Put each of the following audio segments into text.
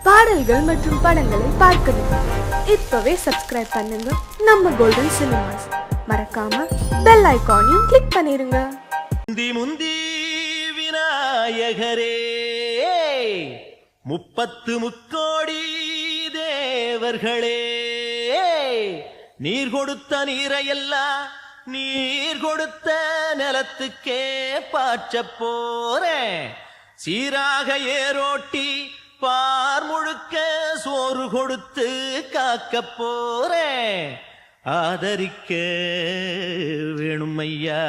பாடல்கள் மற்றும் படங்களை பார்க்கணுமா? இப்பவே சப்ஸ்கிரைப் பண்ணுங்க நம்ம கோல்டன் சினிமாஸ். மறக்காம பெல் ஐகானையும் கிளிக் பண்ணிருங்க. முந்தி முந்தி விநாயகரே, 30 முக்கோடி தேவர்களே, நீர் கொடுத்த நீரையெல்லாம் நீர் கொடுத்த நிலத்துக்கே பாய்ச்ச போறேன். சீராக ஏரோட்டி பார் முழுக்க சோறு கொடுத்து காக்க போறேன். ஆதரிக்க வேணும் ஐயா.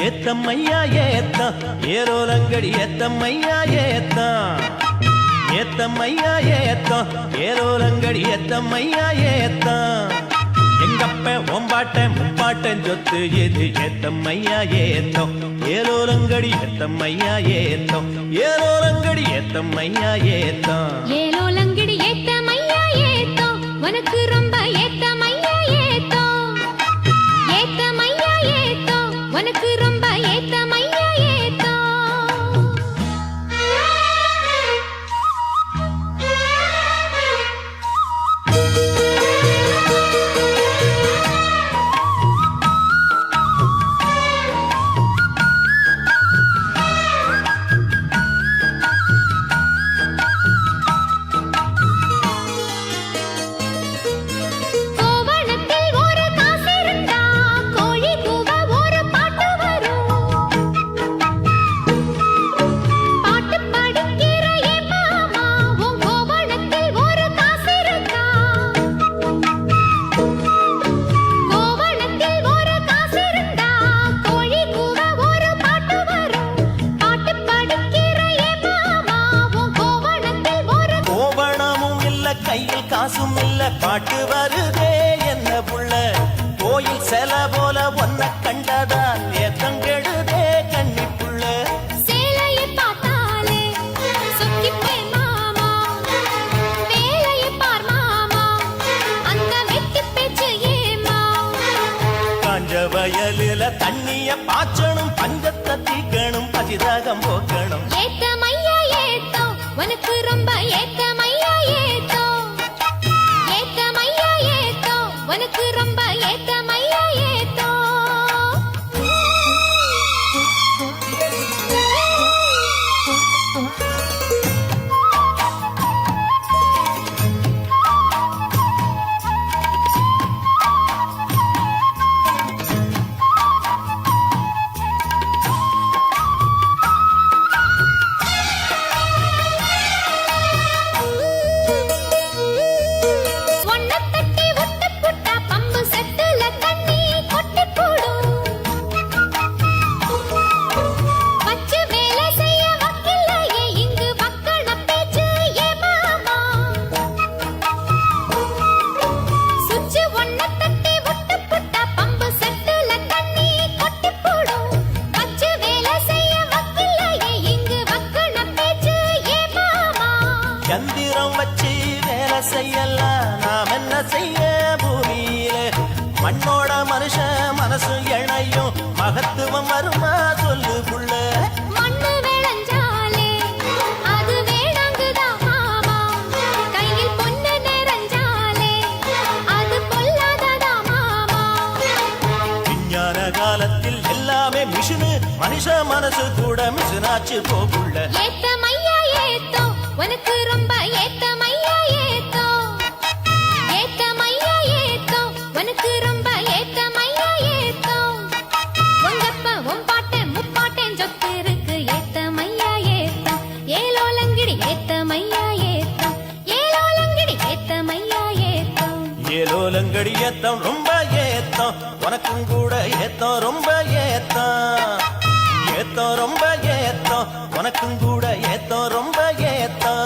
ஏத்தம்மையா ஏத்தம் ஏரோலங்கடி, ஏத்தம்மையா ஏத்தம் ஏத்தம்மையா ஏத்தம் ஏரோலங்கடி, ஏத்தம்மையா ஏத்தம். எங்கப்ப ஒம்பாட்ட முப்பாட்டன் சொத்து எது? ஏத்தம்மையா ஏத்தம் ஏலோலங்கடி, ஏத்தம்மையா ஏத்தம் ஏலோலங்கடி, ஏத்தம்மையா ஏத்தம் ஏலோலங்கடி, ஏத்தம்மையா ஏத்தம். உனக்கு ரொம்ப ஏத்தம்மையா ஏத்தம். ஏத்தம்மையா ஏத்தம். உனக்கு ரொம்ப ஏத்தம்மையா ஏத்தம். கையில் காசும் இல்ல, பாட்டு வருதே என்ன புள்ள. கோயில் செல போல ஒன்ன கண்டதான் ஏத்தம் கெடுதே கண்ணி புள்ள. சேலையை பார்த்தாலே சொக்கிப்பேன் மாமா, வேலையை பார் மாமா, அந்த வெட்டி பேச்சு ஏமா. காஞ்ச வயலில தண்ணிய பாய்ச்சணும், பஞ்சத்தை தீக்கணும், பசிதாகம் போக்கணும். ஏத்தம்மையா ஏத்தம். உனக்கு ரொம்ப ஏத்தம்மையா ஏத்தம். ஏத்தம்மையா ஏத்தம். உனக்கு ரொம்ப ஏத்தம்மையா ஏத்தம். யந்திரம் வச்சு வேலை செய்யலாம், நாம் என்ன செய்ய பூமியில. மண்ணோட மனுஷன் மனசு இணையும், மகத்துவம் வருமா சொல்லு புள்ள. மண்ணு விளைஞ்சாலே அது வேணாங்குதான் மாமா, கையில் பொண்ணு நிறைஞ்சாலே அது பொல்லாததா மாமா. விஞ்ஞான காலத்தில் எல்லாமே மிஷினு, மனுஷ மனசு கூட மிஷினாச்சு போகுள்ள. ஏத்தம்மையா ஏத்தம். உனக்கு ரொம்ப ஏத்தம்மையா ஏத்தம். ஏத்தம்மையா ஏத்தம். உனக்கு ரொம்ப ஏத்தம்மையா ஏத்தம். உங்கப்ப உம்பாட்டன் முப்பாட்டன் சொத்து இருக்கு. ஏத்தம்மையா ஏத்தம் ஏலோலங்கடி, ஏத்தம்மையா ஏத்தம் ஏலோலங்கடி, ஏத்தம்மையா ஏத்தம். ஏலோலங்கடி ஏத்தம் ரொம்ப ஏத்தம், உனக்கும் கூட ஏத்தம் ரொம்ப ஏத்தம். ஏத்தம் ரொம்ப ஏத்தம், உனக்கும் கூட ஏத்தம் ரொம்ப ஏத்தம்.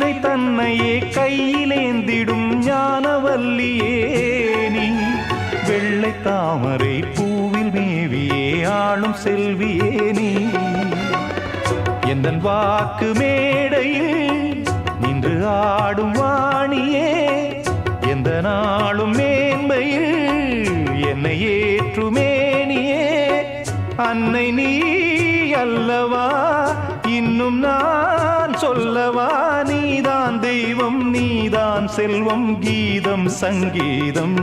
வீணை தன்னையே கையிலேந்திடும் ஞானவல்லியே நீ வெள்ளை தாமரை பூவில் மேவியே ஆளும் செல்வியே நீ எந்தன் வாக்கு மேடையில் நின்று ஆடும் வாணியே எந்த நாளும் மேன்மையில் என்னை ஏற்றுமேனியே அன்னை நீ அல்லவா இன்னும் நான் சொல்லவா நீதான் தெய்வம் நீதான் செல்வம் கீதம் சங்கீதம்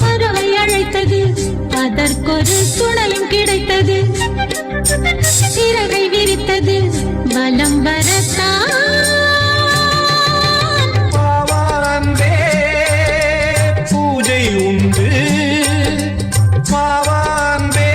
பறவை அழைத்தது அதற்கொரு துணையும் கிடைத்தது சிறகை விரித்தது வலம் வரத்தான் பூஜை உண்டு பாவான்பே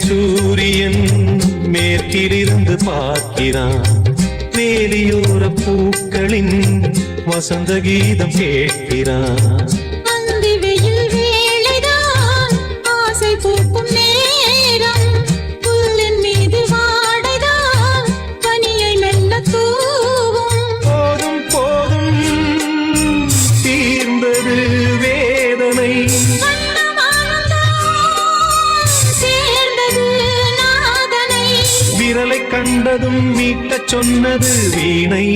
சூரியன் மேற்கிலிருந்து பார்க்கிறான் வேலியோர பூக்களின் வசந்த கீதம் கேட்கிறான் அந்தி வெயில் வேளைதான் ஆசை பூக்கும் நேரம் புல்லின் மீது வாடைதான் பனியை மெல்ல தூவும் போதும் போதும் தீர்ந்தது வேதனை விரலை கண்டதும் மீட்டச் சொன்னது வீணை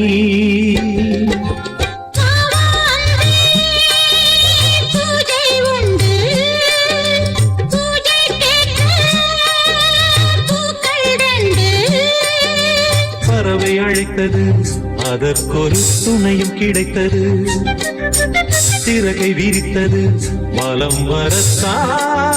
பூஜை உண்டு பூஜை கேட்க பூக்கள் ரெண்டு பறவை அழைத்தது அதற்கொரு துணையும் கிடைத்தது சிறகை விரித்தது வலம் வரத்தான்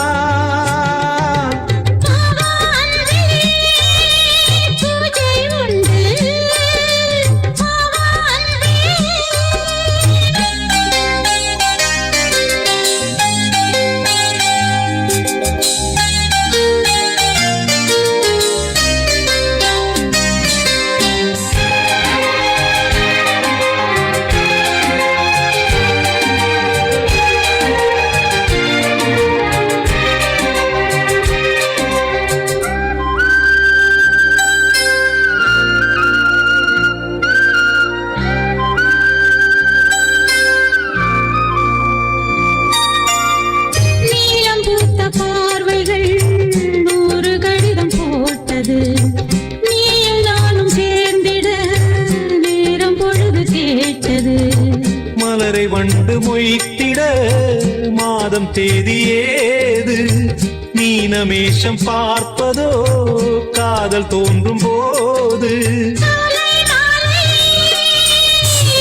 மொய்த்திட மாதம் தேதி ஏது மீனமேஷம் பார்ப்பதோ காதல் தோன்றும் போது நாளை நாளை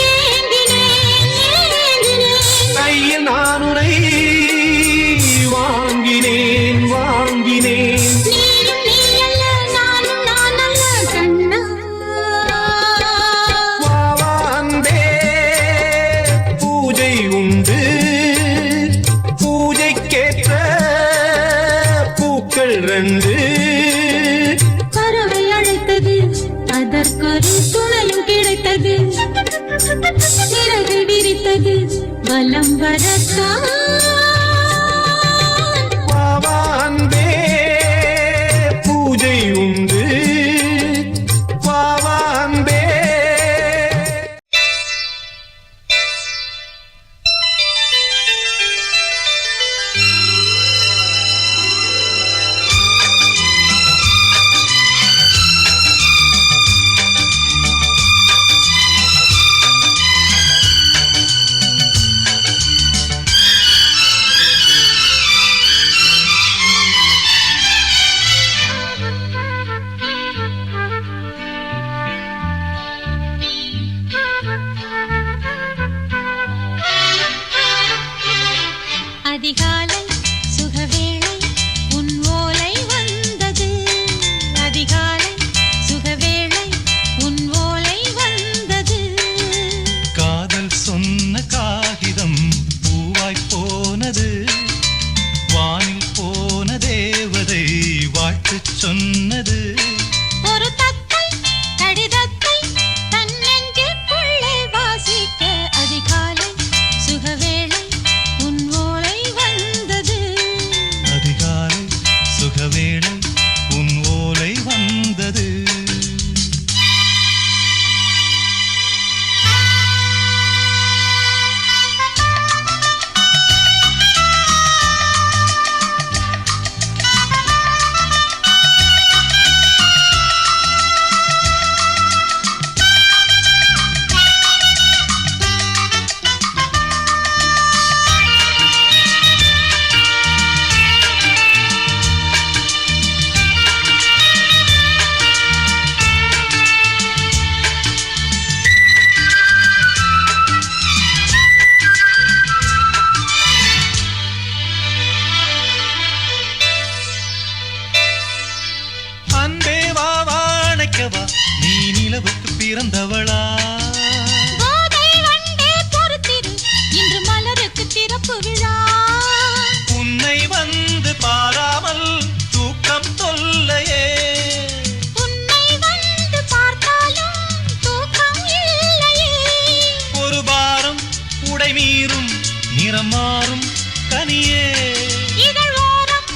ஏங்கினேன் ஏங்கினேன் கையில் நான் உனை வாங்கினேன் வாங்கினேன் நீயும் நீ அல்ல நானும் நான் அல்ல கண்ணா வா, வா, அன்பே பூஜை உண்டு பூஜைக்கேற்ற பூக்கள் ரெண்டு பறவை அழைத்தது அதற்கொரு துணையும் கிடைத்தது சிறகு விரித்தது வலம் வரத்தான் வா, வா, அன்பே பூஜை உண்டு வா, வா, அன்பே அதிகாலை சுகவேளை உன் ஓலை வந்தது அதிகாலை சுகவேளை உன் ஓலை வந்தது காதல் சொன்ன காகிதம் பூவாய் போனது வானில் போன தேவதை வாழ்த்துச் சொன்னது ஒரு தத்தை கடிதத்தை தன் நெஞ்சுக்குள்ளே வாசிக்க அதிகாலை சுகவேளை உன் ஓலை வந்தது அதிகாலை சுகவேளை உன் ஓலை வந்தது அன்பே வா வாழைக்கவா நீ நிலவுக்கு பிறந்தவளா கோதை வண்டே பொறுத்திரு இன்று மலருக்கு திறப்பு விழா உன்னை வந்து பாராமல் தூக்கம் தொல்லையே உன்னை வந்து பார்த்தாலும் தூக்கம் இல்லையே ஒரு பாரம் உடை மீறும் நிறம் மாறும் கனியே இதழ் ஓரம்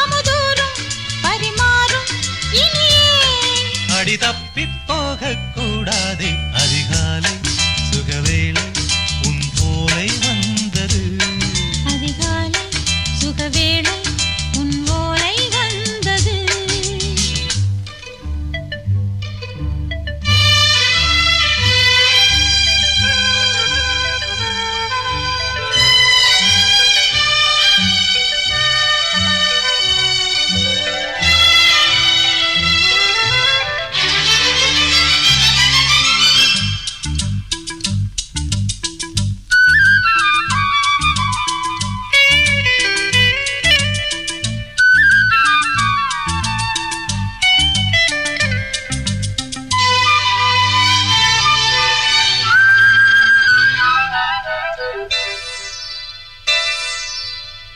அமுதூரும் பரிமாறும் இனியே அடி தப்பி போக கூடாதே அதிகாலை சுகவேளை உன் போலை வந்தது அதிகாலை சுகவேளை உன் ஓலை வந்தது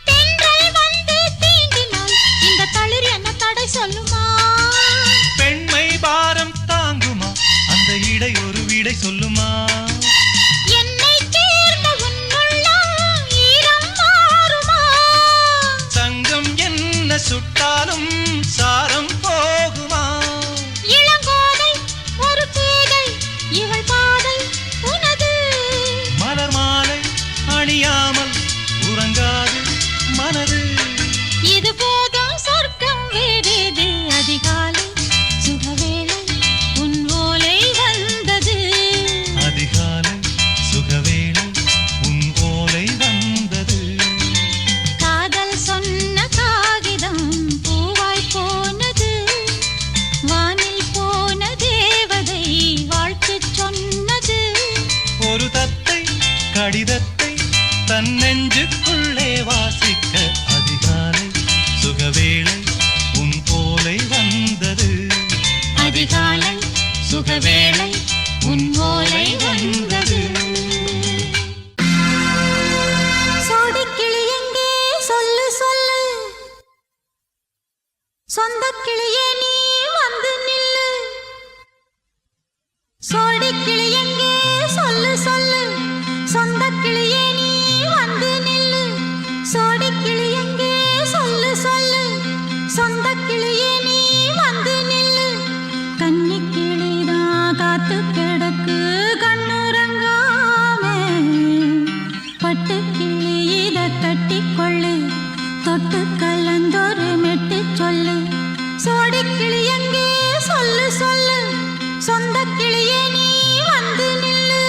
தென்றல் வந்து தீண்டினால் இந்த தளிர் என்ன தடை சொல்லுமா பெண்மை பாரம் தாங்குமா அந்த இடை ஒரு விடை சொல்லுமா என்னை சேர்ந்த உன்னுள்ளம் ஈரம் மாறுமா சங்கம் என்ன சுட்டாலும் சாரம் போகுமா இளங்கோதை ஒரு பேதை இவள் பாதை உனது மலர் மாலை அணியாமல் உறங்காது மனது இது போதும் சொர்க்கம் வேறேது அதிகாலை சுகவேளை உன் ஓலை வந்தது அதிகாலை கீதத்தை தன் நெஞ்சுக்குள்ளே வாசிக்க அதிகாலை சுகவேளை உன் போலை வந்தது. அதிகாலை சுகவேளை உன் ஓலை வந்தது. சோடிக்கிளி எங்கே சொல்லு சொல்லு, சொந்த கிளியே நீ வந்து நில்லு. சோடிக்கிளி எங்கே சொல்லு சொல்லு, சொந்த கிளியே நீ வந்து நில்லு. சோடிக்கிளி எங்கே சொல்லு சொல்லு, சொந்த கிளியே நீ வந்து நில்லு. கன்னி கிளிதான் காத்து கிடக்கு கண்ணுறங்காமே, பட்டு கிளி இத கட்டிக்கொள்ளு, தொட்டு கலந்தொரு மெட்டு சொல்லு. சோடிக்கிளி எங்கே சொல்லு சொல்லு, சொந்த கிளியே நீ வந்து நில்லு.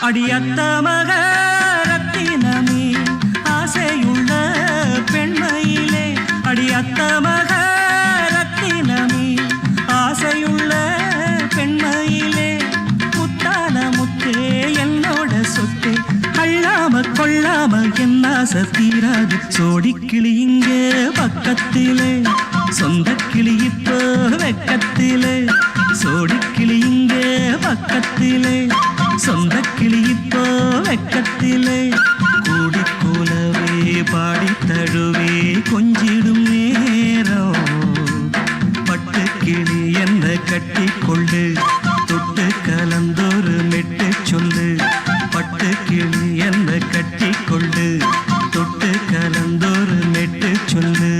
அடியத்த மக ரத்தினமே ஆசையுள்ள பெண்மையிலே, அடியத்த மக ரத்தினமே ஆசையுள்ள பெண்மையிலே, முத்தான முத்தே என்னோட சொத்தே, அள்ளாம கொள்ளாம என்ன சத்தீராது. சோடிக்கிளி இங்கே பக்கத்திலே, சொந்த கிளி இப்போ வெக்கத்திலே. சோடிக்கிளி இங்கே பக்கத்திலே, சொந்த கிளி இப்போ வெக்கத்திலே. கூடிக்கூலவே பாடி தழுவே கொஞ்சிடும் நேரம், பட்டு கிளி என்ன கட்டி கொள்ளு, தொட்டு கலந்தொரு மெட்டு சொல்லு. பட்டு கிளி என்ன கட்டி கொள்ளு, தொட்டு கலந்தொரு மெட்டு சொல்லு.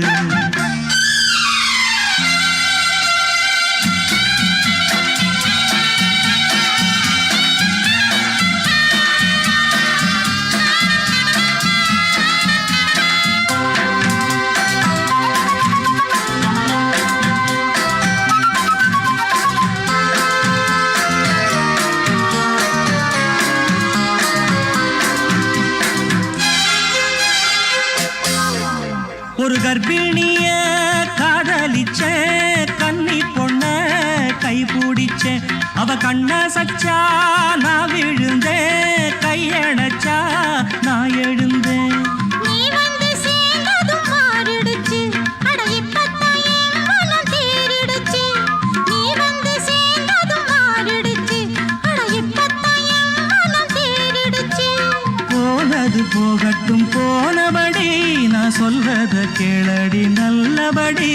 ஒரு கர்ப்பிணிய காதலிச்ச கன்னி பொண்ண கை பிடிச்ச, அவ கண்ண சச்சா நான் விழுந்தேன், கையணைச்சா நான் எழுந்தேன். நீ வந்து சேர்ந்ததும் மாறிடுச்சு, அட இப்பத்தான் என் மனம் தேறிடுச்சு. நீ வந்து சேர்ந்ததும் மாறிடுச்சு, அட இப்பத்தான் என் மனம் தேறிடுச்சு. போனது போகட்டும் போனபடி, நான் சொல்றத கேளடி நல்லபடி.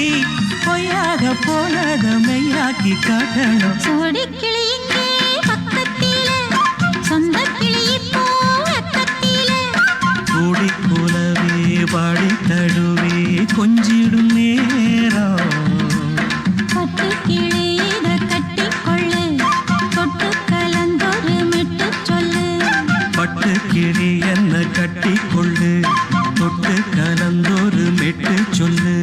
பொய்யாக போனத மெய்யாக்கி காட்டணும். சோடிக்கிளி இங்கே பக்கத்திலே, சொந்த கிளி இப்போ வெக்கத்திலே. கூடிக்கூலவே பாடி தழுவே கொஞ்சிடும் நேரம், பட்டு கிளி இத கட்டிக்கொள்ளு, தொட்டு கலந்தொரு மெட்டு சொல்லு. பட்டு கிளி என்ன கட்டி கொள்ளு, தொட்டு கலந்தொரு மெட்டு சொல்லு.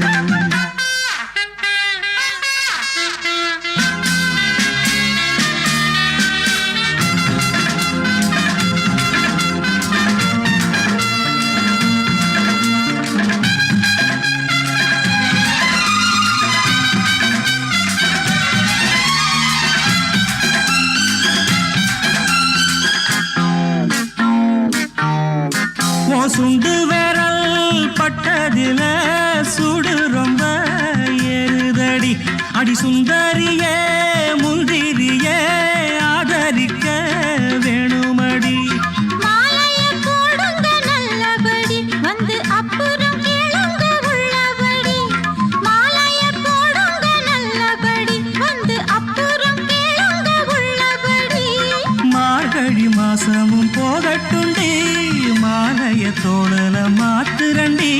சுண்டு விரல் பட்டதில சுடு ரொம்ப ஏறுதடி. அடி சுந்தரியே முந்திரியே ஆதரிக்க வேணுமடி. மாலைய போடுங்க நல்லபடி, வந்து அப்புறம் கேளுங்க உள்ளபடி. மாலைய போடுங்க நல்லபடி, வந்து அப்புறம் கேளுங்க உள்ளபடி. மார்கழி மாசமும் போகட்டுண்டி, மாலைய தோழல மாத்துரண்டி.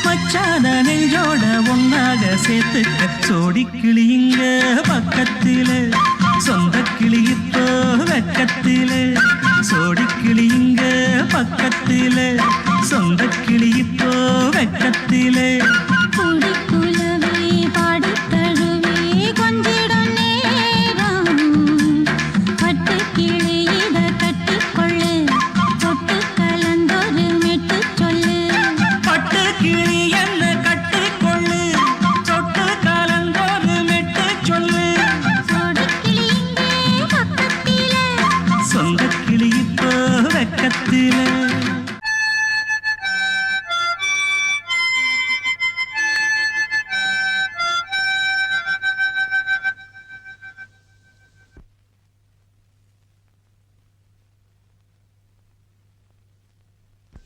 மச்சான நெஞ்சோட ஒன்னாக சேர்த்துக்க. சோடிக்கிளி இங்க பக்கத்திலே, சொந்த கிளி இப்போ வெக்கத்திலே. சோடிக்கிளி இங்க பக்கத்திலே, சொந்த கிளி இப்போ வெக்கத்திலே. குடிக்குலவே பாடி தழுவே கொஞ்சிடும் நேரம், பட்டு கிளி இத கட்டிக்கொள்ளு, தொட்டு கலந்தொரு மெட்டு சொல்லு.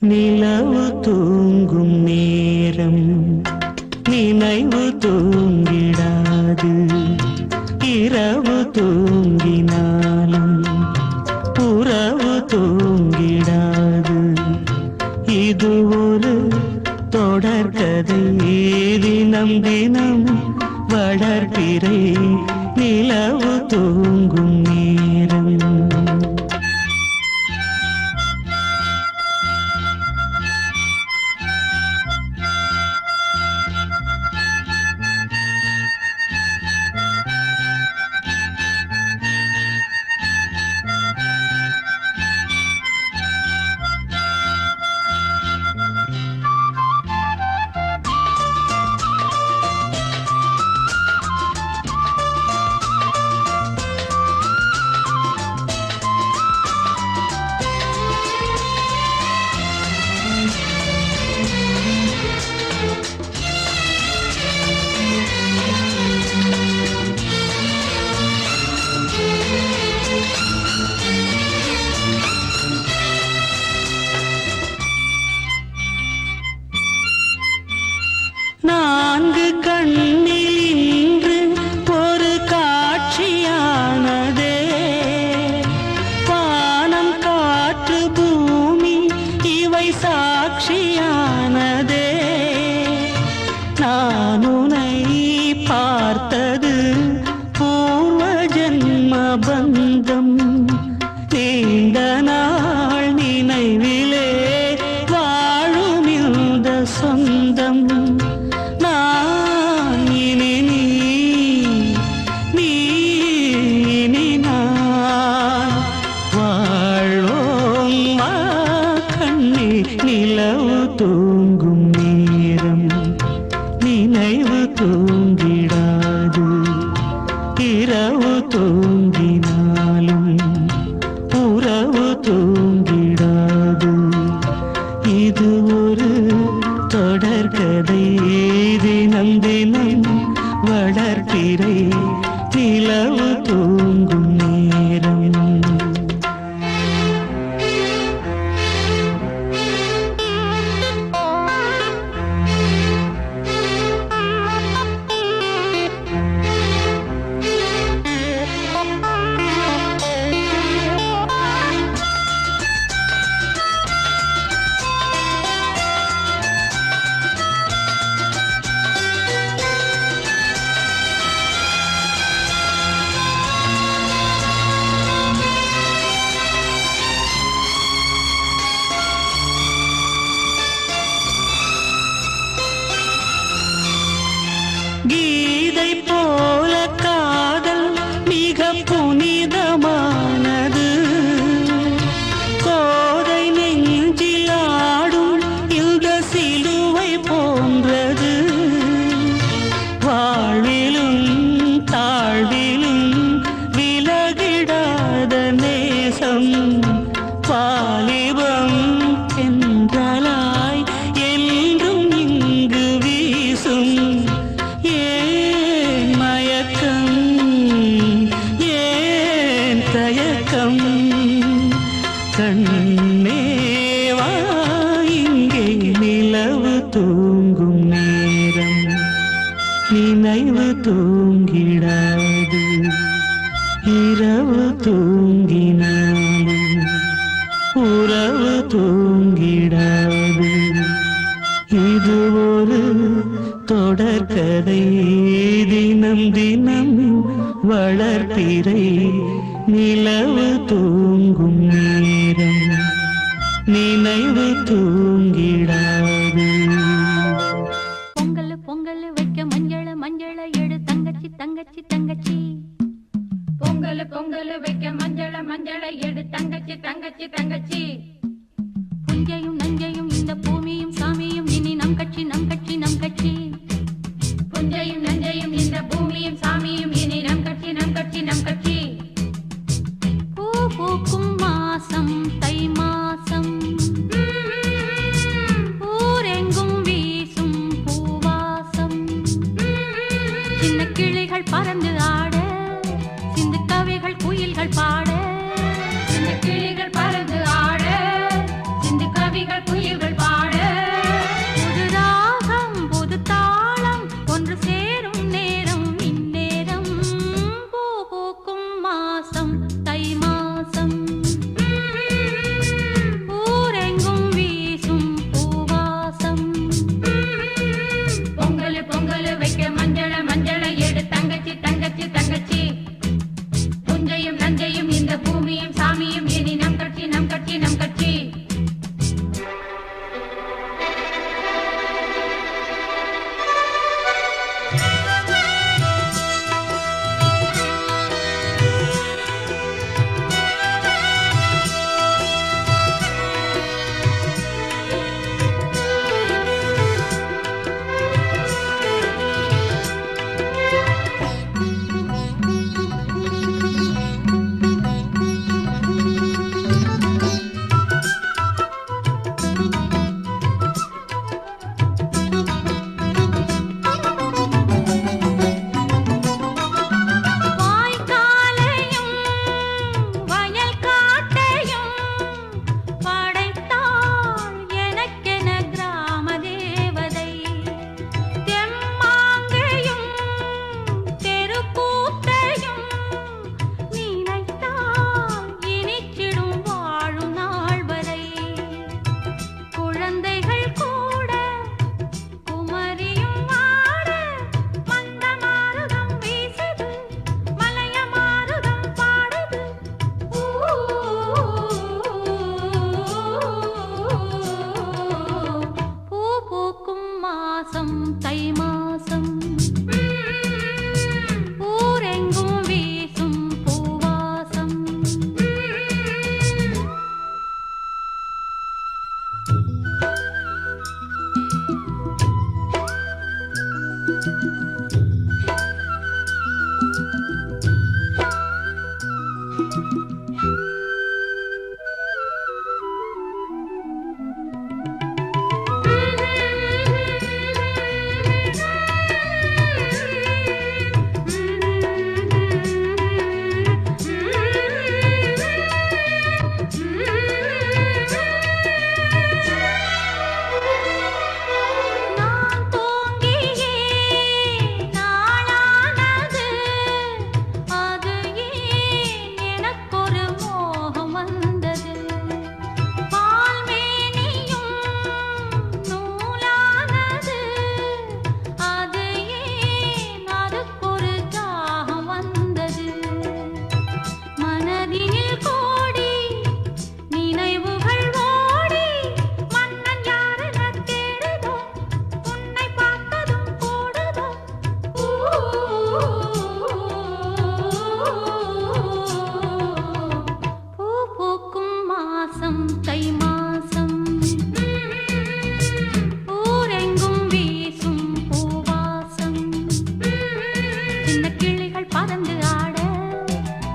நிலவு தூங்கும் நேரம் நினைவு தூங்கிடாது இரவு தூங்கினாலும் உறவு தூங்கிடாது இது ஒரு தொடர்கதை தினம் தினம் வளர்பிறை நிலவு தூங்கும் நேரம் நான்கு கண்ணில் இன்று ஒரு காட்சியானதே வானம் காற்று பூமி இவை சாட்சியானதே நான் உன்னை பார்த்தது பூர்வ ஜன்ம பந்தம் நீண்ட நாள் நினைவிலே வாழும் இந்த சொந்தம் நிலவு தூங்கும் நேரம் நினைவு தூங்கிடாது இரவு தூங்கினாலும் உறவு தூங்கிடாது இது ஒரு தொடர்கதை தினம் தினம் வளர்பிறை நிலவு தூங்கும் நேரம் கீதை போல காதல் மிக புனிதமானது கோதை நெஞ்சில் ஆடும் இந்த சிலுவை போன்றது வாழ்விலும் தாழ்விலும் விலகிடாத நேசம் வாலிபம் என்றலாய் என்றும் இங்கு வீசும் கண்ணேவா இங்கே நிலவு தூங்கும் நேரம் நினைவு தூங்கிடாது இரவு தூங்கினாலும் உறவு தூங்கிடாது இது ஒரு தொடர்கதை தினம் தினம் வளர்பிறை நிலவு தூங்கும் நேரம் நினைவு தூங்கிடாது பொங்கல் பொங்கல் வைக்க மஞ்சள மஞ்சள எடு தங்கச்சி தங்கச்சி தங்கச்சி பொங்கல் பொங்கல் வைக்க மஞ்சள மஞ்சள எடு தங்கச்சி தங்கச்சி தங்கச்சி புஞ்சையும் நஞ்சையும் இந்த பூமியும் சாமியும் இனி நம் கட்சி நம் கட்சி நம் கட்சி புஞ்சையும் நஞ்சையும் இந்த பூமியும் சாமியும் இனி நம் கட்சி நம் கட்சி நம் கட்சி பூ பூக்கும் மாசம் தை மாசம் ஊரெங்கும் வீசும் பூவாசம் சின்ன கிளிகள் பறந்து ஆட சிந்து கவிகள் குயில்கள் பாட இந்த கிளிகள் பறந்து ஆட சிந்து கவிகள் குயில்கள் மாசம் தை மாசம் ஊரெங்கும் வீசும் பூவாசம் பொங்கல் பொங்கல் வைக்க மஞ்சள மஞ்சள எடு தங்கச்சி தங்கச்சி தங்கச்சி புஞ்சையும் நஞ்சையும் இந்த பூமியும் சாமியும் இனி நம் கட்சி நம் கட்சி நம் கட்சி தை மாசம் ஊரெங்கும் வீசும் பூவாசம் தை மாசம் ஊரெங்கும் வீசும் பூவாசம் சின்ன கிளிகள் பறந்து ஆட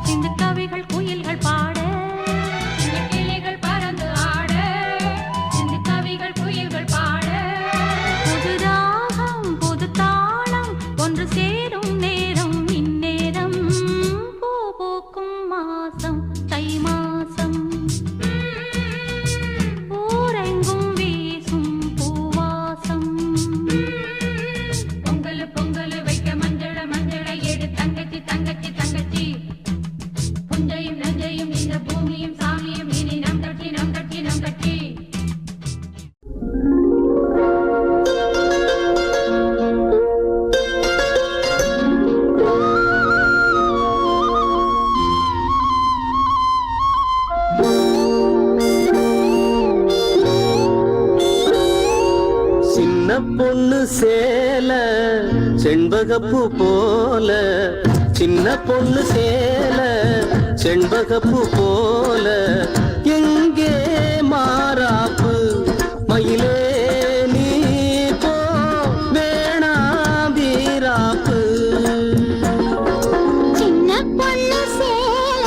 சிந்து கவிகள் குயில்கள் பாட சின்ன கிளிகள் பறந்து ஆட சிந்து கவிகள் குயில்கள் பாட புது ராகம் புது தாளம் ஒன்று சேரும் நேரம் இந்நேரம் பூ பூக்கும் மாசம் தை மாசம் ஊரெங்கும் வீசும் பூவாசம் பொங்கல் பொங்கல் வைக்க மஞ்சள மஞ்சள எடு தங்கச்சி தங்கச்சி தங்கச்சி புஞ்சையும் நஞ்சையும் இந்த பூமியும் சாமியும் இனி நம் கட்சி நம் கட்சி நம் கட்சி சின்ன பொண்ணு சேல செண்பகப்பூ போல சின்ன பொண்ணு சேல செண்பகப்பூ போல எங்கே மாறாப்பு மயிலே நீ போ வேணா வீராப்பு சின்ன பொண்ணு சேல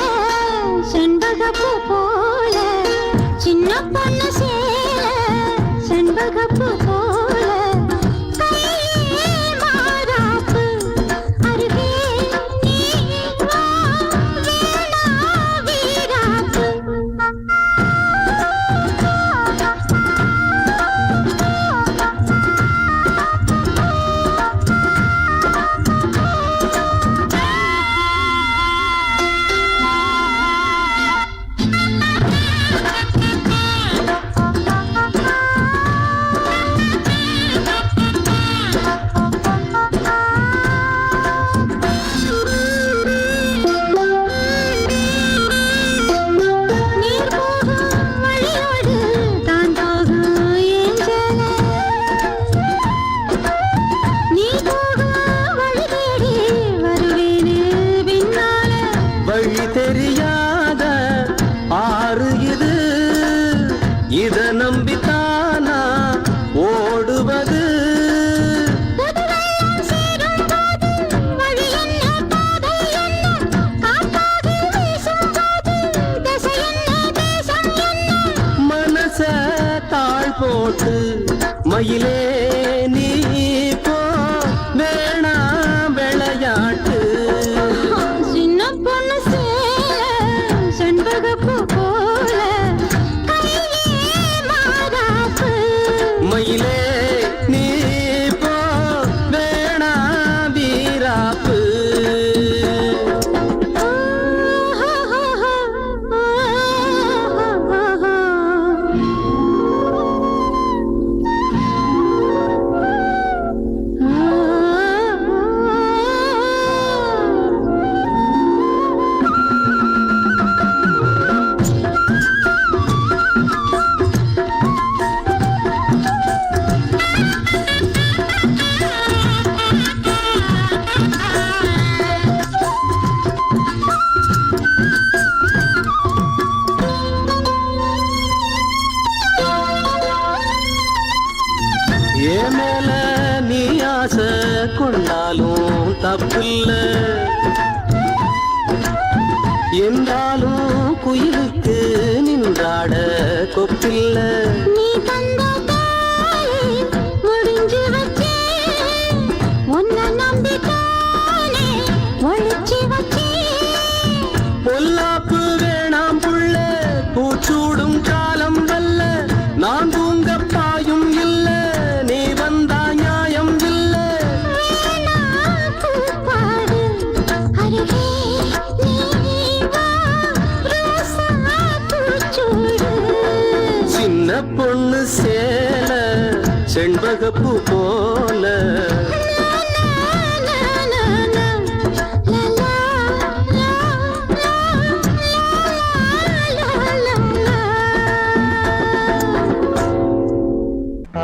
செண்பகப்பூ போல சின்ன பொண்ணு சேல செண்பகப்பூ போல கையே மாறாப்பு அருகே நீ வா வேணா வீராப்பு பிரியாத ஆறு இது, இத நம்பித்தானா ஓடுவது. மனச தாழ் போட்டு மயிலே நீ போ, வேணாம் விளையாட்டு. சின்ன பொண்ணு சேல செண்பகப்பூ போல கையே மாறாப்பு. மயிலே நீ போ, வேணாம் வீராப்பு. என் மேல நீ ஆசை கொண்டாலும் தப்பில்ல, என்றாலும் குயிலுக்கு நின்றாட கொப்பில்ல. நீ தந்த தாயை முடிஞ்சு வச்சே, உன்னை நம்பித்தானே ஒழிச்சு வச்சே. பொல்லாப்பு வேணாம் புள்ள, பூச்சூடும் காலம் வல்ல, நான் தூங்க பாயும் இல்ல, நீ வந்தா நியாயம் இல்ல. வேணா பூப்பாடு அருகே நீ வா, ரோசா பூச்சூடு. சின்ன பொண்ணு சேல செண்பகப்பூ போல,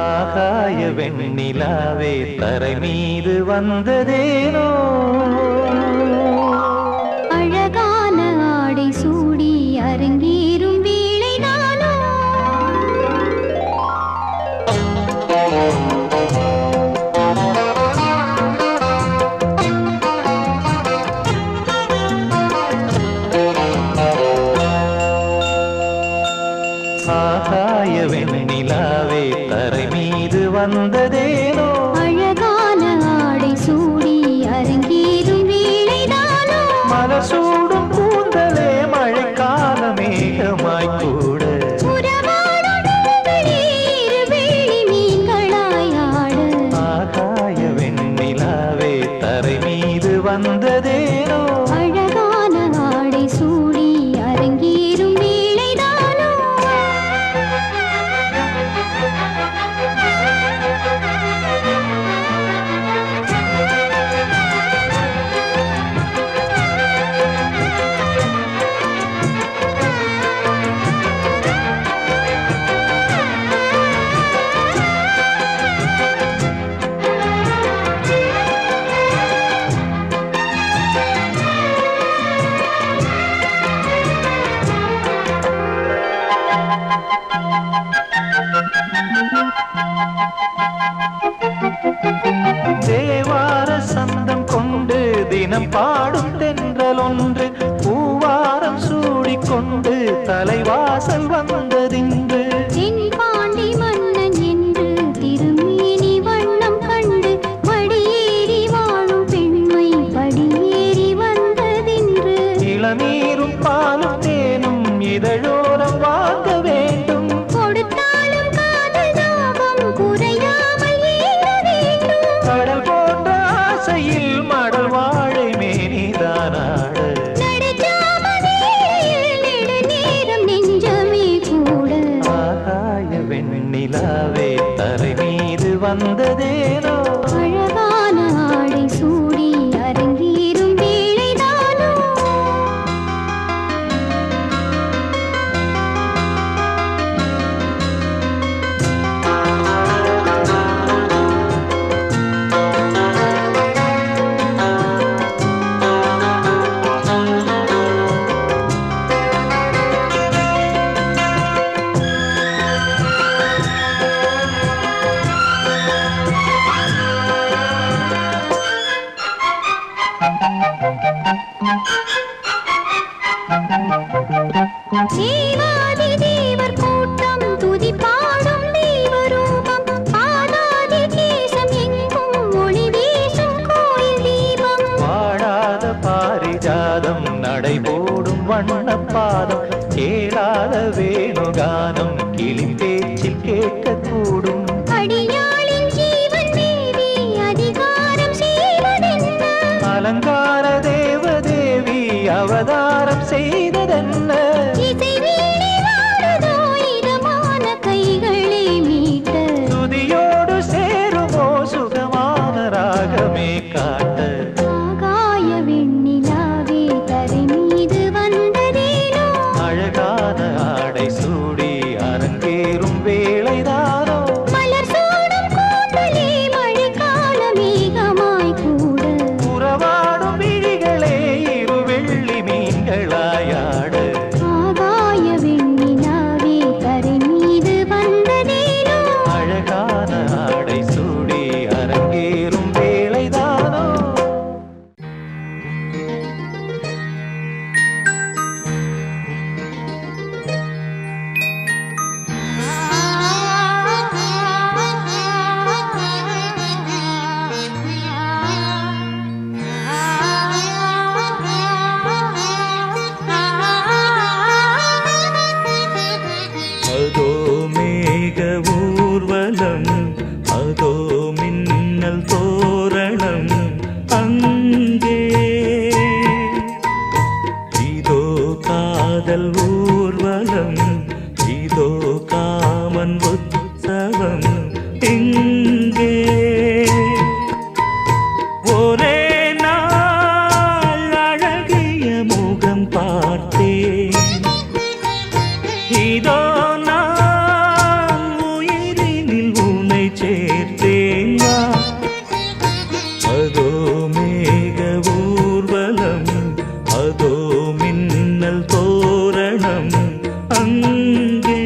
ஆகாய வெண்ணிலாவே தரை மீது வந்ததேனோ, அழகான ஆடை சூடி அரங்கேறும் வேளைதானோ. ஆகாய வெண்ணிலாவே தரை மீது வந்ததேனோ, அழகான ஆடை சூடி அரங்கேறும் வேளைதானோ. மலர் சூடும் கூந்தலே மழைக்கால மேகமாய் கூட, உறவாடும் நீர் வேலி மீன்களாய் ஆட. ஆகாய வெண்ணிலாவே தரை மீது வந்ததேனோ. அழகான ஆடை சூடி அரங்கேறும் வேளைதானோ. தேவார சந்தம் கொண்டு தினம் பாடும் தென்றல் ஒன்று, பூவாரம் சூடிக்கொண்டு தலைவாசல் வந்ததின்று. தென்பாண்டி மன்னன் என்று திருமேனி வண்ணம் கண்டு படியேறி வாழும் பெண்மை படியேறி வந்ததின்று. இளநீரும் பாலும் தேனும் இதழோரம் வாங்க வேண்டும், கொடுத்தாலும் காதல் தாபம் குறையாமல் ஏற வேண்டும். கடல் போன்ற ஆசையில் மடல் வாழை மேனிதானாட, நடுச்சாமணியில் நெடுநேரம் நெஞ்சமே கூட. ஆகாய வெண்ணிலாவே தரை மீது வந்ததேனோ, அழகான ஆடை சூடி அரங்கேறும் வேளைதானோ. தேவாதி தேவர் கூட்டம் துதி பாடும் தெய்வரூபம் பாடாதி தேசம் எங்கும் ஒளி வீசும் கோயில் தீபம் வாழாத பாரிஜாதம் நடைபோடும் வண்ணப்பாதம் கேளாத வேணுகானம் கிளி பேச்சில் கேட்கக்கூடும் அடியாளின் ஜீவன் தேவி அதிகாரம் செய்வதென்ன அலங்கார தேவதேவி அவதாரம் செய்ததென்ன இசை வீணை வாடுதோ இதமான கைகளை மீட்ட துதியோடு சேருமோ சுகமான ராகமே காட்ட ஆகாய வெண்ணிலாவே தரை மீது வந்ததேனோ அழகான ஆடை சூடி அரங்கேறும் வேளைதானோ மலர் சூடும் கூந்தலே மழைக்கால மேகமாய் கூட உறவாடும் விழிகளே இரு வெள்ளி மீன்களாயாட ஆகாய வெண்ணிலாவே தரை மீது வந்ததேனோ அழகான ஆடை சூடி அரங்கேறும் வேளைதானோ அதோ மேக ஊர்வலம் அதோ மின்னல் தோரணம் அங்கே இதோ காதல் ஊர்வலம் இதோ காமன் உற்சவம் இங்கே ஒரே நாள் அழகிய முகம் பார்த்தேன் இதோ நான் உயிரினில் உன்னை சேர்த்தேன் வா. அதோ மேக ஊர்வலம் அதோ மின்னல் தோரணம் அங்கே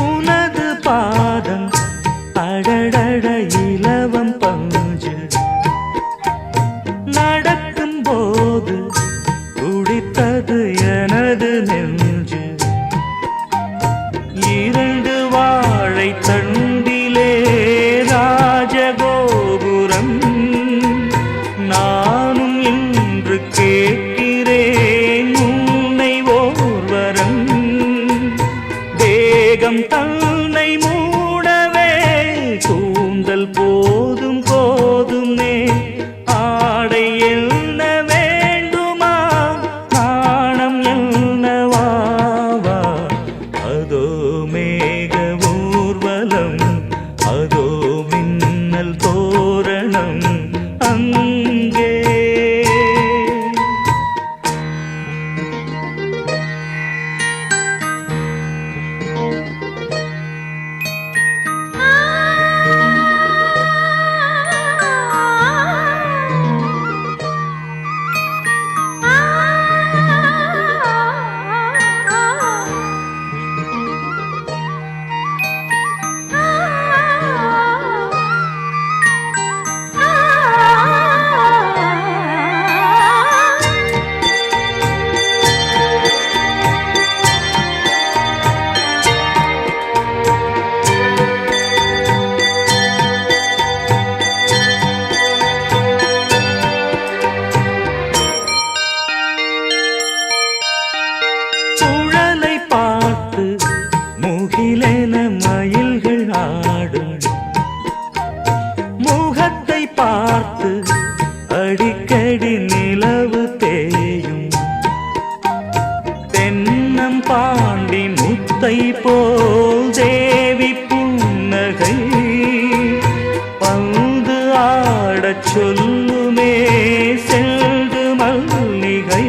உனது பாதம் அடடட இலவம் பஞ்சு நடக்கும் போது துடித்தது எனது நெஞ்சு இரண்டு வாழை தண்டிலே ராஜகோபுரம் நானும் இன்று கேட்கிறேன் உன்னை ஓர்வரம் தேகம் தன்னை மூடவே கூந்தல் போதும் போதுமே ஆடை என்ன வேண்டுமா நாணம் என்னவாவா அதோ மேக ஊர்வலம் அதோ மின்னல் தோரணம் அங்கே முத்தை போல் தேவி புன்னகை பந்து ஆடச் சொல்லுமே செல்து மல்லிகை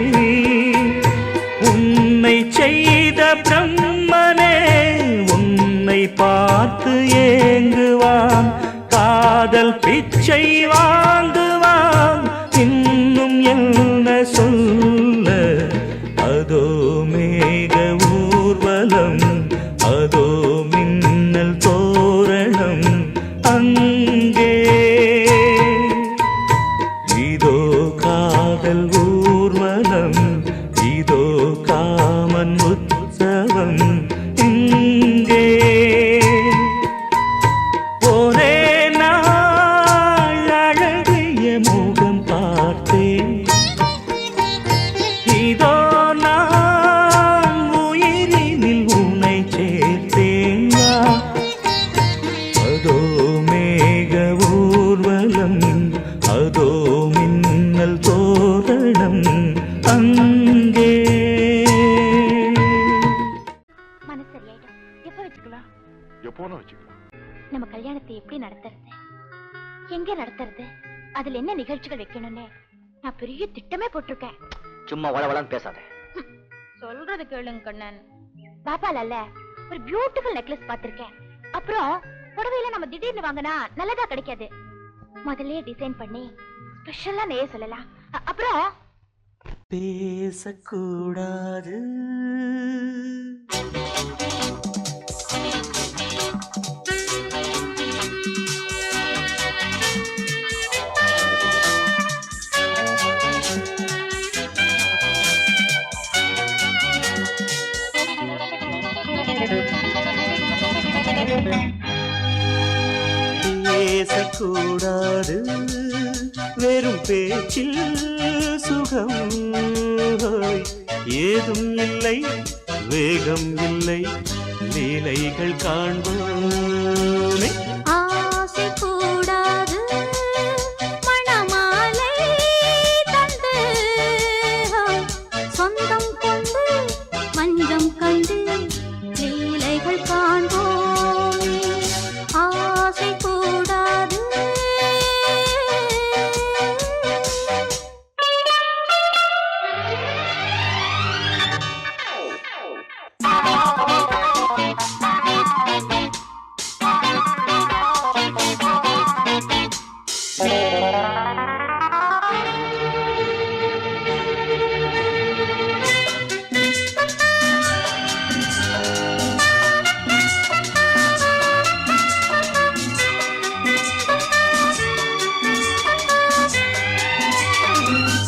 உன்னை செய்த பிரம்மனே உன்னை பார்த்து ஏங்குவான் காதல் பிச்சை வாங்குவான் இன்னும் என்ன சொல்ல அதோ மேக ஊர்வலம் அதோ மின்னல் தோரணம் அங்கே இதோ காதல் ஊர்வலம் இதோ காமன் உற்சவம் இங்கே ஒரே நாள் அழகிய முகம் பார்த்தேன் இதோ நான் உயிரினில் உன்னை சேர்த்தேன் அதோ மேக ஊர்வலம் அதோ மின்னல் தோரணம் அங்கே மனசு சரியாயிடும். எப்ப வச்சுக்கலாம்? எப்போனா வச்சுக்கலாம். நம்ம கல்யாணத்தை எப்படி நடத்துறது, எங்க நடத்துறது, அதுல என்ன நிகழ்ச்சிகள் வைக்கணும்னு நான் பெரிய திட்டமே போட்டிருக்கேன். சும்மா வளவளன்னு பேசாத. சொல்றது கேளுங்க கண்ணன். பாப்பால அல்ல ஒரு பியூட்டிஃபுல் நெக்லஸ் பாத்திருக்கேன். அப்புறம் புடவையில நம்ம திடீர்னு வாங்கினா நல்லதா கிடைக்காது. முதல்லயே டிசைன் பண்ணி ஸ்பெஷலா நெய்ய சொல்லலாம். அப்புறம் பேசக்கூடாது பேசக்கூடாது வெறும் பேச்சில் சுகம் ஏதும் இல்லை வேகம் இல்லை லீலைகள் காண்போமே ஆசை கூடாது மணமாலை தந்து சொந்தம் கொண்டு மஞ்சம் கண்டு லீலைகள் காண்போமே ஆசை கூடாது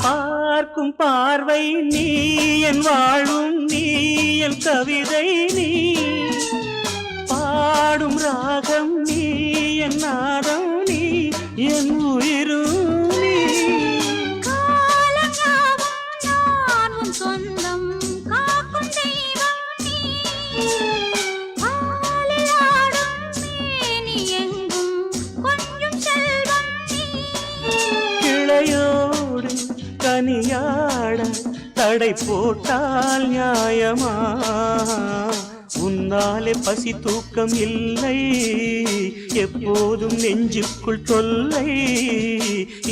பார்க்கும் பார்வை நீ என் வாழும் நீ என் கவிதை நீ பாடும் ராகம் நீ என் நாதம் நீ என் உயிரும் நீ சொந்தம் காக்கும் தெய்வம் நீ நீ எங்கும் கொஞ்சம் செல்வம் நீ கிளையோடு கனியாட தடை போட்டால் நியாயமா உன்னாலே பசி தூக்கம் இல்லை எப்போதும் நெஞ்சுக்குள் தொல்லை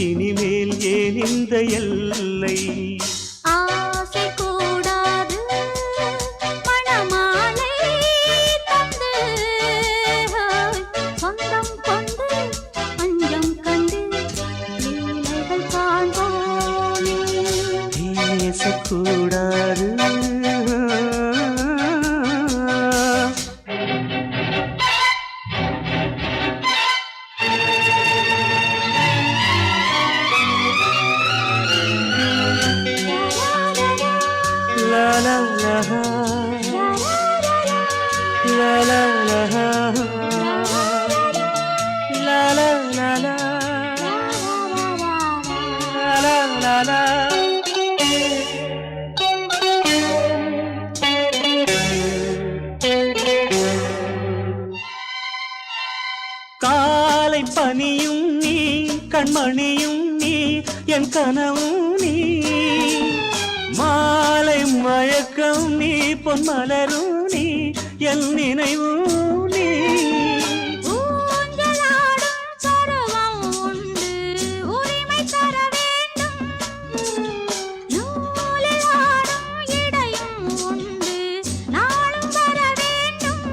இனிமேல் ஏன் இந்த எல்லை ஆசை கூடாது மணமாலை தந்து சொந்தம் கொண்டு அஞ்சம் கண்டு லீலைகள் காண்போமே பேசக்கூடாது la la la la la la la la la la la la la காலை பனியும் நீ கண்மணியும் நீ என் கனவும் நீ மாலை மயக்கம் நீ பொன்மலரும் நீ என் நினைவு நீ. ஊஞ்சலாடும் பருவம் உண்டு, உரிமை தர வேண்டும். நூலில் ஆடும் இடையும் உண்டு, நாளும் வர வேண்டும்.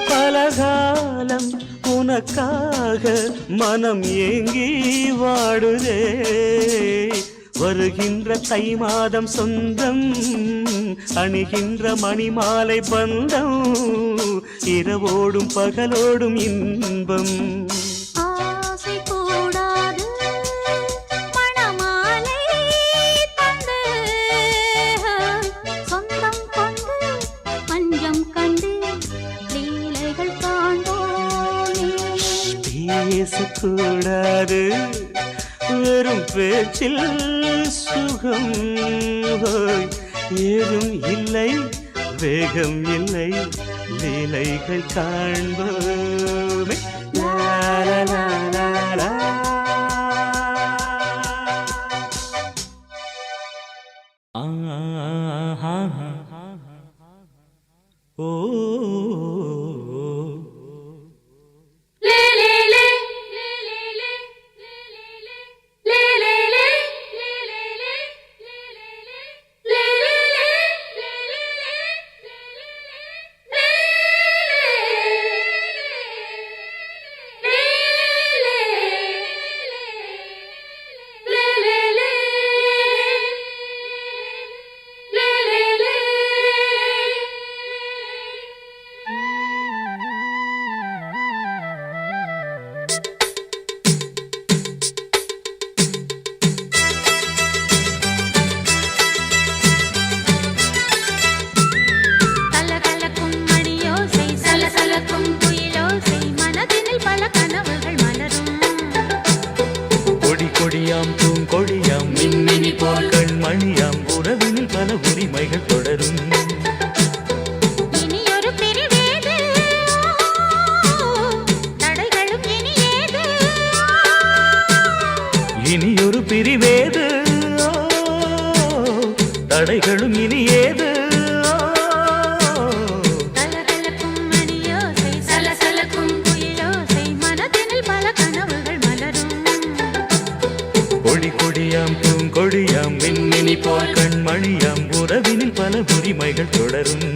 பலகாலம் உனக்காக மனம் ஏங்கி வாடுதே. வருகின்ற தை மாதம் சொந்தம், அணிகின்ற மணிமாலை பந்தம், இரவோடும் பகலோடும் இன்பம். ஆசை கூடாது மணமாலை தந்து, சொந்தம் கொண்டு பஞ்சம் கண்டு லீலைகள் காண்போமே. பேசக்கூடாது வெறும் பேச்சில் சுகம், ஏதும் இல்லை வேகம் இல்லை லீலைகள் காண்போமே. லா, லா, லா, லா, லா. ஆஹா. ஓ கலகலக்கும் மணியோசை, சலசலக்கும் குயிலோசை, மனதினில் பல கனவுகள் மலரும். கொடி கொடியாம் பூங்கொடியாம் மின்மினி போல் கண்மணியாம் உறவினில் பல உரிமைகள் தொடரும். இனியொரு பிரிவேது, தடைகளும் இனியேது. இனியொரு பிரிவேது, தடைகளும் இனியேது. கலகலக்கும் மணியோசை, சலசலக்கும் குயிலோசை, மனதினில் பல கனவுகள் மலரும். கொடி கொடியாம் பூங்கொடியாம் மின்மினி போல் கண்மணியாம் உறவினில் பல உரிமைகள் தொடரும்.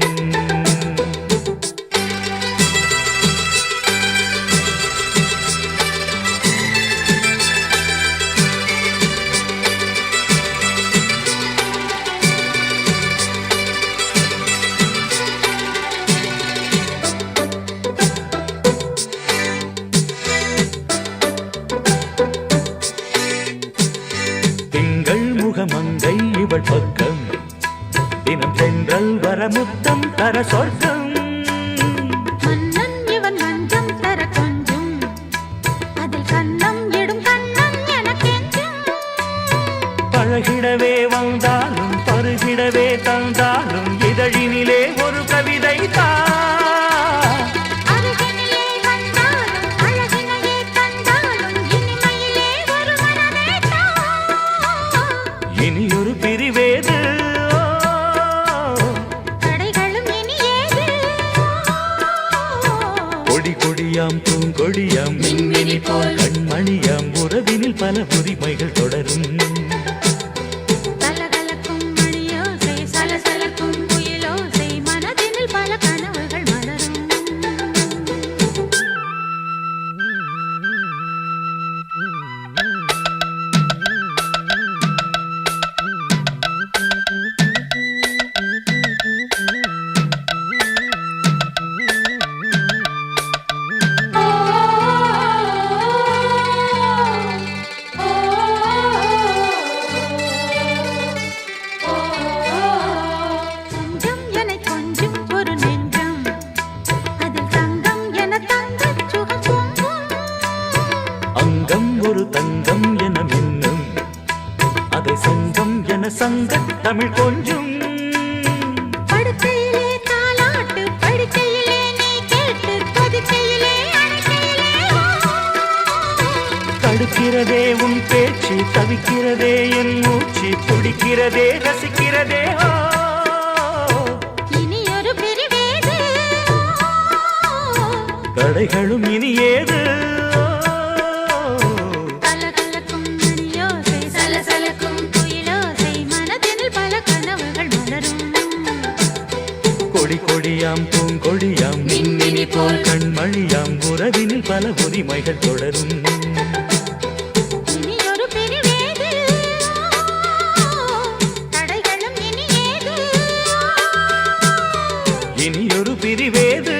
திங்கள் முகமங்கை இவள் பக்கம், தினம் தென்றல் வரமுத்தம் தர சொர்க்கம். மன்னன் இவன் மஞ்சம் தர கொஞ்சும், அதில் கன்னம் இடும் கண்ணம் எனக்கெஞ்சும். பழகிடவே வந்தாலும் பருகிடவே தந்தாலும் இதழினிலே ஒரு கவிதை தான். அருகினிலே வந்தாலும் அழகினையே தந்தாலும் இனிமையிலே ஒரு மனமேதான். இனியொரு பிரிவேது, தடைகளும் இனியேது. கொடி கொடியாம் பூங்கொடியாம் மின்மினி போல் கண்மணியாம் உறவினில் பல உரிமைகள் தொடரும். கலகலக்கும் மணியோசை, சலசலக்கும் குயிலோசை, மனதினில் பல கனவுகள் மலரும். கொஞ்சம் என கொஞ்சம் ஒரு நெஞ்சம், அதில் தங்கம் என தங்கச் சுகம் பொங்கும். அங்கம் ஒரு தங்கம் என மின்னும், அதை சங்கம் என சங்க தமிழ் கொஞ்சும். படுக்கையிலே தாலாட்டு, படுக்கையிலே நீ கேட்டு, கொதிக்கையிலே அணைக்கையிலே தடுக்கிறதே உன் பேச்சு, தவிக்கிறதே என் மூச்சு, துடிக்கிறதே ரசிக்கிறதே. இனியொரு பிரிவேது, தடைகளும் இனி ஏது கலகலக்கும் மணியோசை சலசலக்கும் குயிலோசை மனதினில் பல கனவுகள் மலரும் கொடி கொடியாம் பூங்கொடியாம் மின்மினி போல் கண்மணியாம் உறவினில் பல உரிமைகள் தொடரும் இனியொரு பிரிவேது தடைகளும் இனி ஏது இனியொரு பிரிவேது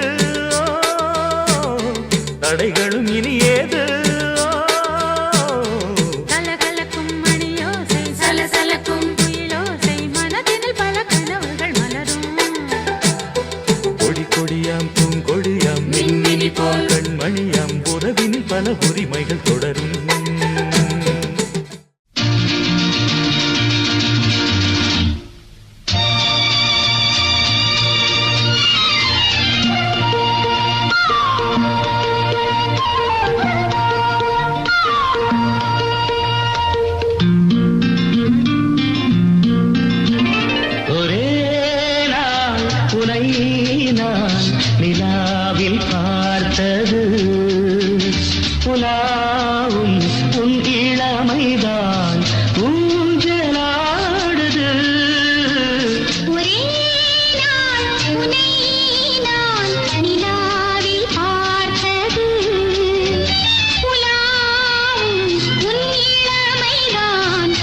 தடைகளும் இனி ஏது கலகலக்கும் மணியோசை சலசலக்கும் குயிலோசை மனதினில் பல கனவுகள் மலரும் கொடி கொடியாம் பூங்கொடியாம் மின்மினி போல் கண்மணியாம் உறவினில் பல உரிமைகள் தொடரும் ஒரே நாள் உனை நான் நிலாவில் பார்த்தது உலாவும் உன் இளமைதான் ஊஞ்சலாடுது ஒரே நாள் உன்னை நான் நிலாவில் பார்த்தது உலாவும் உன் இளமைதான்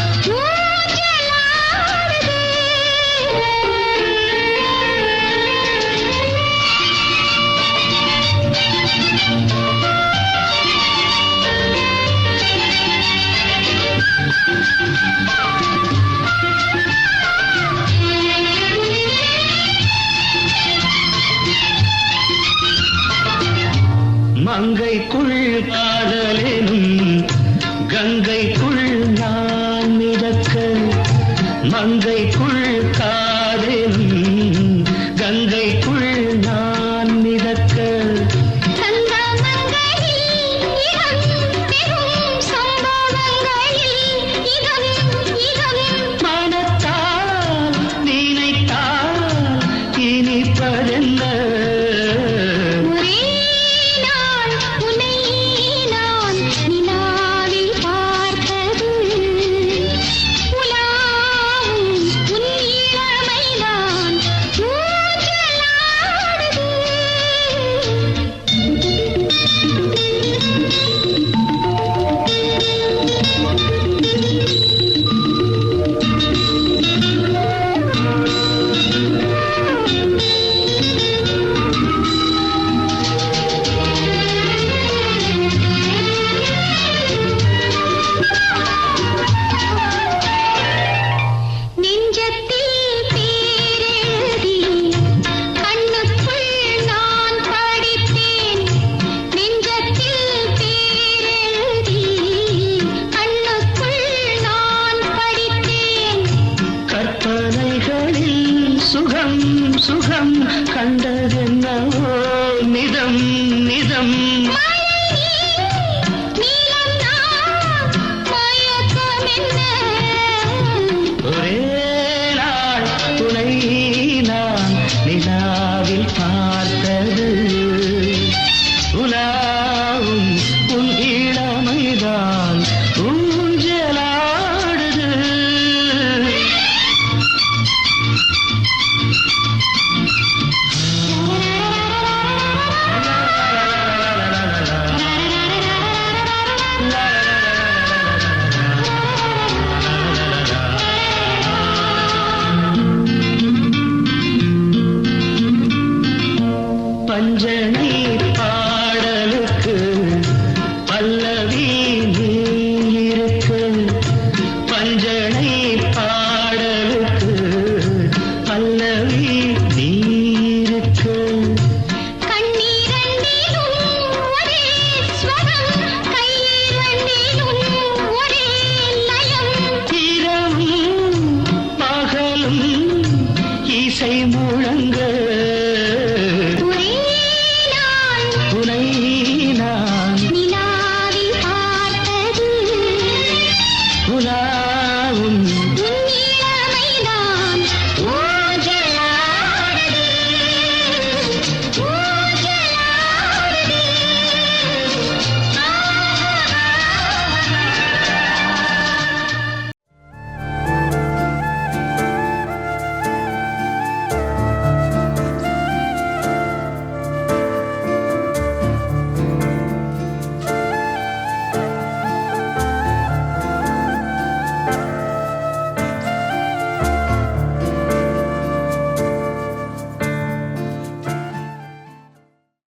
மங்கைக்குள் காதலெனும் கங்கைக்குள் நான் மிதக்க மங்கைக்குள் காதலெனும் கங்கைக்குள் நான் மிதக்க மனத்தால் நினைத்தால் இனிப்பதென்ன சுகம் சுகம் கண்டதென்னவோ நிதம் நிதம் ஒரே நாள் துணை நான் நிலாவில் பார்த்தது உலாவும் உன் இளமைதான் ஊஞ்சலாடுது பஞ்சனை